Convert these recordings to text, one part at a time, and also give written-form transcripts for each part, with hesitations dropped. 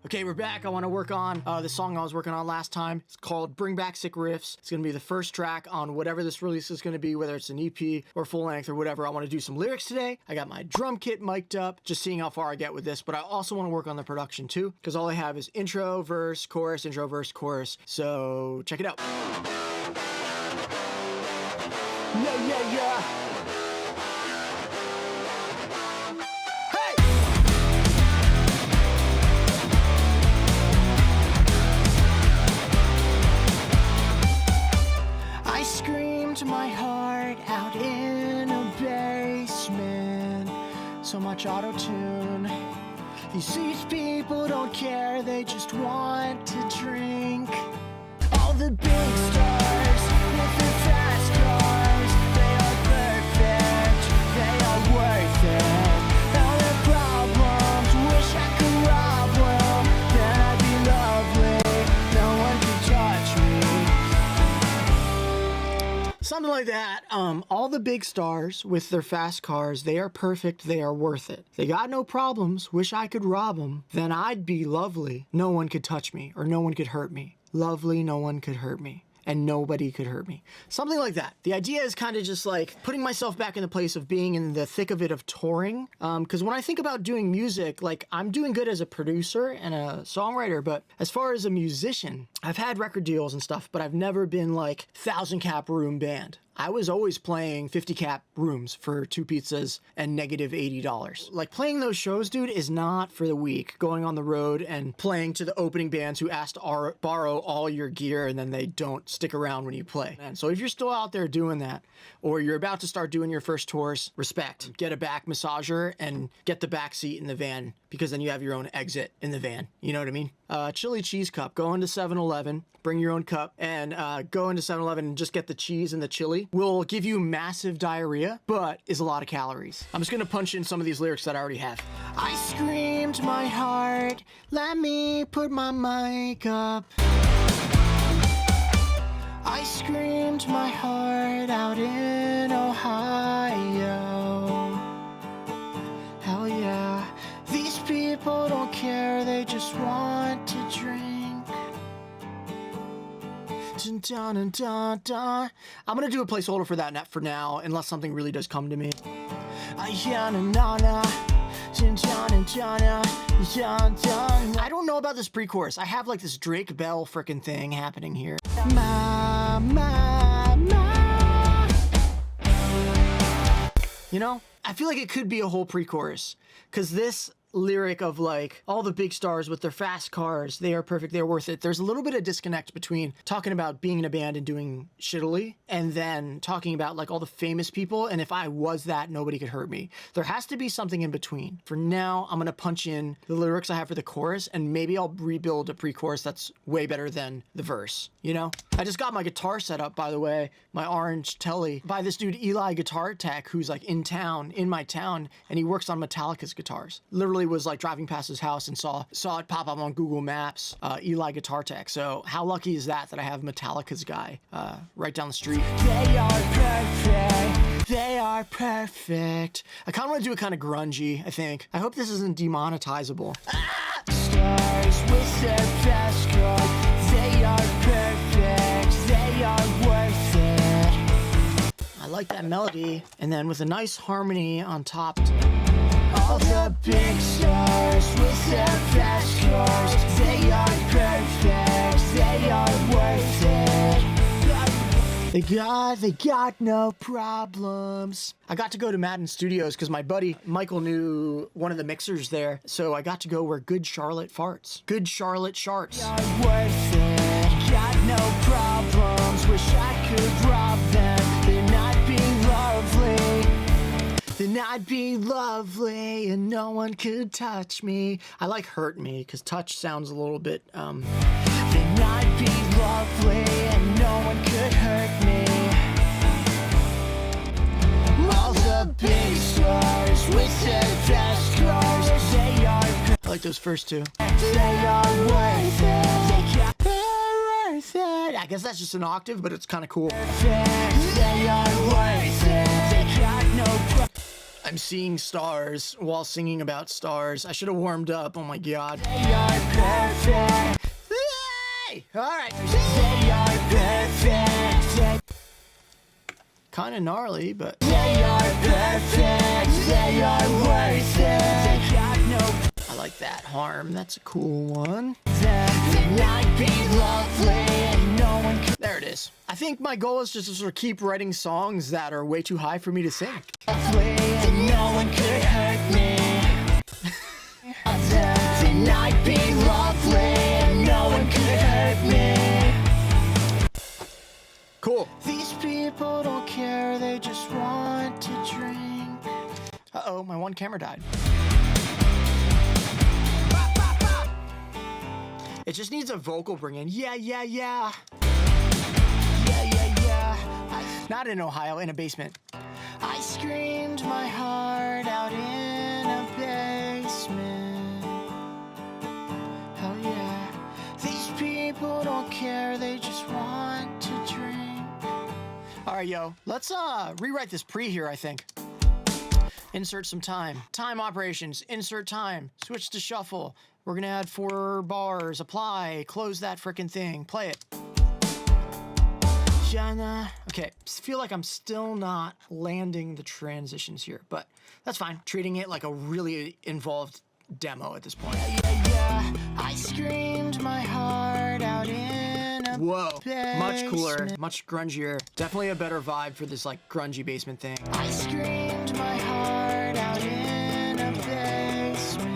Okay, we're back. I want to work on the song I was working on last time. It's called Back Sick Riffs. It's going to be the first track on whatever this release is going to be, whether it's an EP or full length or whatever. I want to do some lyrics today. I got my drum kit mic'd up, just seeing how far I get with this, but I also want to work on the production too, because all I have is intro, verse, chorus, intro, verse, chorus. So check it out. Yeah. My heart out in a basement, so much auto-tune. These people don't care, they just want to drink. All the big stars with their fast cars, they are perfect, they are worth it. All their problems, wish I could rob them, then I'd be lovely, no one could touch me. Something like that. All the big stars with their fast cars, they are perfect, they are worth it. They got no problems, wish I could rob them, then I'd be lovely. No one could touch me, or no one could hurt me. Lovely, no one could hurt me. And nobody could hurt me. Something like that. The idea is kind of just like putting myself back in the place of being in the thick of it of touring. Because when I think about doing music, like I'm doing good as a producer and a songwriter, but as far as a musician, I've had record deals and stuff, but I've never been like 1,000 cap room band. I was always playing 50 cap rooms for 2 pizzas and -$80. Like playing those shows, dude, is not for the weak. Going on the road and playing to the opening bands who asked to borrow all your gear and then they don't stick around when you play. And so if you're still out there doing that, or you're about to start doing your first tours, respect. Get a back massager and get the back seat in the van, because then you have your own exit in the van. You know what I mean? Chili cheese cup. Go into 7-Eleven, bring your own cup, and go into 7-Eleven and just get the cheese and the chili. Will give you massive diarrhea, but is a lot of calories. I'm just gonna punch in some of these lyrics that I already have. I screamed my heart, let me put my mic up. I screamed my heart out in Ohio. Hell yeah. These people don't care, they just want to drink. Dun, dun, dun, dun. I'm gonna do a placeholder for that for now, unless something really does come to me. I don't know about this pre-chorus. I have like this Drake Bell frickin' thing happening here. You know, I feel like it could be a whole pre-chorus, because this lyric of like all the big stars with their fast cars, they are perfect, they're worth it. There's a little bit of disconnect between talking about being in a band and doing shittily and then talking about like all the famous people, and if I was that, nobody could hurt me. There has to be something in between. For now, I'm gonna punch in the lyrics I have for the chorus, and maybe I'll rebuild a pre-chorus that's way better than the verse, you know? I just got my guitar set up, by the way, my orange Telly, by this dude Eli Guitar Tech, who's like in my town, and he works on Metallica's guitars. Literally was like driving past his house and saw it pop up on Google Maps, Eli Guitar Tech. So how lucky is that I have Metallica's guy right down the street. They are perfect. They are perfect. I kind of want to do it kind of grungy, I think. I hope this isn't demonetizable. Stars with their fast car. They are perfect. They are worth it. I like that melody. And then with a nice harmony on top. All the big stars with their fast cars, they are perfect, they are worth it. They got no problems. I got to go to Madden Studios because my buddy Michael knew one of the mixers there, so I got to go where Good Charlotte farts. Good Charlotte sharts. They are worth it, got no problems, wish I could rob them, then I'd be lovely. Then I'd be lovely and no one could touch me. I like hurt me because touch sounds a little bit, Then I'd be lovely and no one could hurt me. All the big stars with their fast cars, they are. I like those first two. They are worth it. Worth it. I guess that's just an octave, but it's kind of cool. They are worth it. They got no problems. I'm seeing stars while singing about stars. I should have warmed up. Oh my god. All right. They are perfect. Kind of gnarly, but They are perfect. They are worth it. They got no. I like that harm. That's a cool one. They might be lovely and no one could. There it is. I think my goal is just to sort of keep writing songs that are way too high for me to sing. And no one could hurt me. They might be lovely and no one could hurt me. Cool. These people don't care, they just want to drink. Uh-oh, my one camera died. It just needs a vocal bring in. Yeah, yeah, yeah. Yeah, yeah, yeah. Not in Ohio, in a basement. I screamed my heart out in a basement. Hell yeah. These people don't care, they just want to drink. All right, yo, let's rewrite this pre here, I think. Insert some time. Time operations, insert time. Switch to shuffle. We're gonna add 4 bars, apply, close that frickin' thing, play it. Okay, feel like I'm still not landing the transitions here, but that's fine. Treating it like a really involved demo at this point. Yeah, I screamed my heart out in a Whoa, much cooler, basement. much grungier. Definitely a better vibe for this like grungy basement thing. I screamed my heart out in a basement.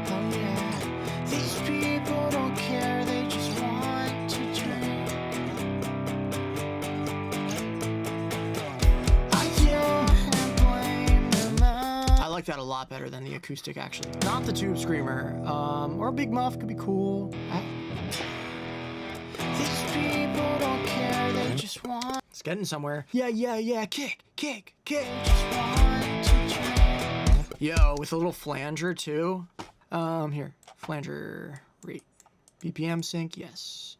Oh yeah, these people don't care, they just want to drink. I can't blame them. I like that a lot better than the acoustic, actually. Not the tube screamer, or a big muff could be cool. These people don't care, they just want. It's getting somewhere. Yeah, yeah, yeah, kick, kick, kick. Just want to drink. Yo, with a little flanger too. Here, flanger rate. BPM sync, yes.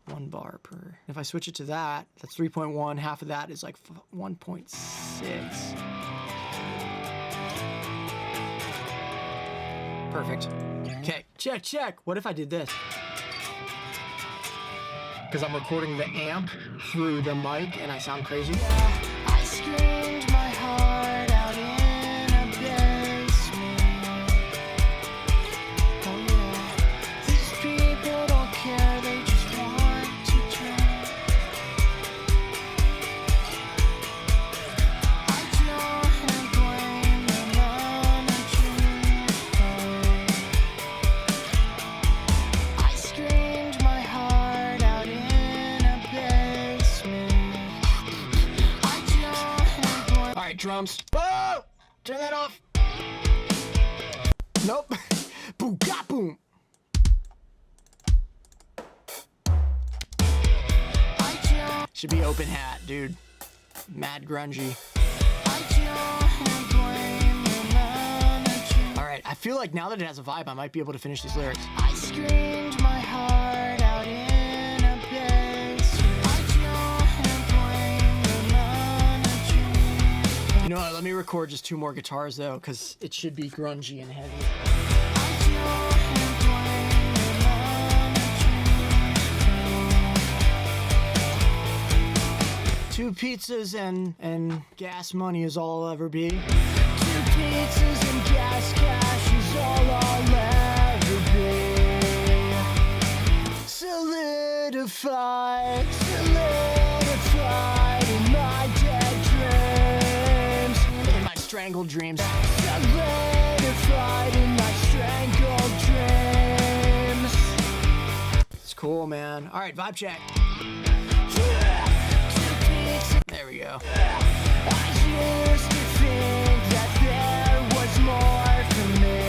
1 bar per. If I switch it to that, that's 3.1. Half of that is like 1.6. Perfect. Okay, check, check. What if I did this? Because I'm recording the amp through the mic and I sound crazy. I screamed my heart out in a basement. Oh yeah, these people don't care, they just want to drink. I don't blame them on a drink. I screamed my heart out in a basement. I don't blame. All right, drums. Whoa! Turn that off. Nope. Boom, got boom. I don't. Should be open hat, dude. Mad grungy. I don't blame them on a drink. All right, I feel like now that it has a vibe, I might be able to finish these lyrics. I screamed my heart out in a basement. I don't blame them on a drink. You know what? Let me record just 2 more guitars though, because it should be grungy and heavy. I don't blame them on a drink. 2 pizzas and gas money is all I'll ever be. 2 pizzas and gas cash is all I'll ever be. Solidified, solidified in my dead dreams. In my strangled dreams. Solidified in my strangled dreams. It's cool, man. All right, vibe check. 2 pizzas. There we go. I used to think that there was more for me.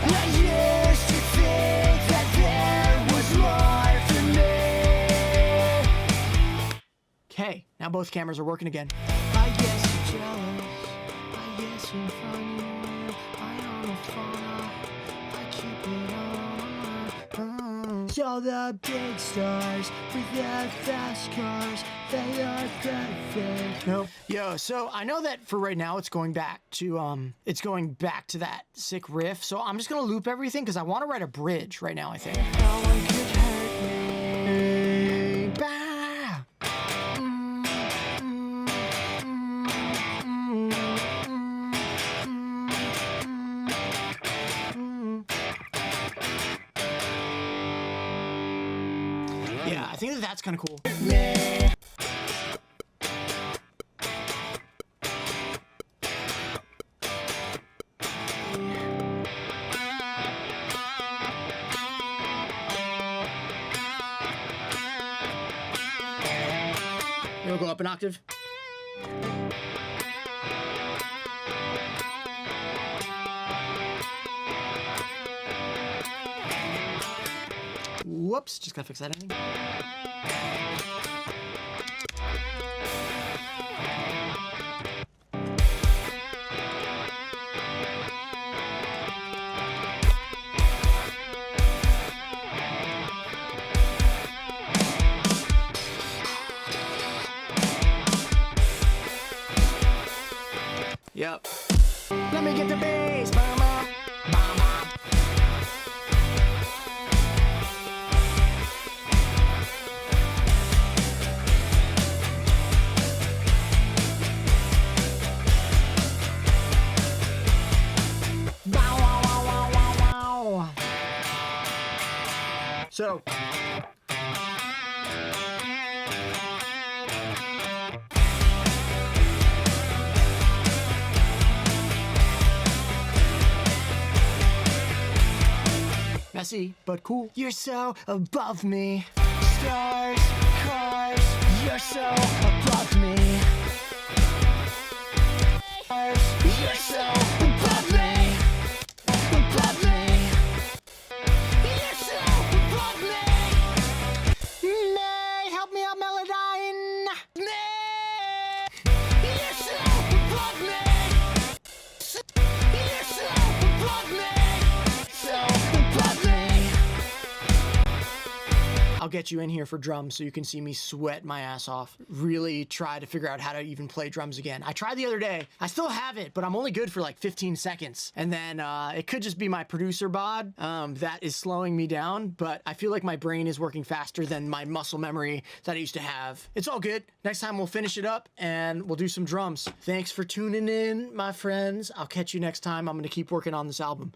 I used to think that there was more for me. Okay, now both cameras are working again. I guess you're jealous. I guess you're funny. I don't know, I keep it on. all the big stars with their fast cars, they are perfect. Nope. Yo, so I know that for right now it's going back to that sick riff. So I'm just gonna loop everything because I want to write a bridge right now, I think. No one could hurt me. Bah. Yeah, I think that's kind of cool. We'll go up an octave. Whoops, just gotta fix that ending. Yep. Let me get the bass, mama. Mama. Bow, wow, wow, wow, wow, wow. So. Messy, but cool. You're so above me. Stars, cars, you're so above me. Stars, you're so above me. Above me. You're so above me. May, help me out, Melodyne. May, you're so above me. You're so above me. So above me. I'll get you in here for drums so you can see me sweat my ass off. Really try to figure out how to even play drums again. I tried the other day. I still have it, but I'm only good for like 15 seconds. And then it could just be my producer bod that is slowing me down, but I feel like my brain is working faster than my muscle memory that I used to have. It's all good. Next time we'll finish it up and we'll do some drums. Thanks for tuning in, my friends. I'll catch you next time. I'm gonna keep working on this album.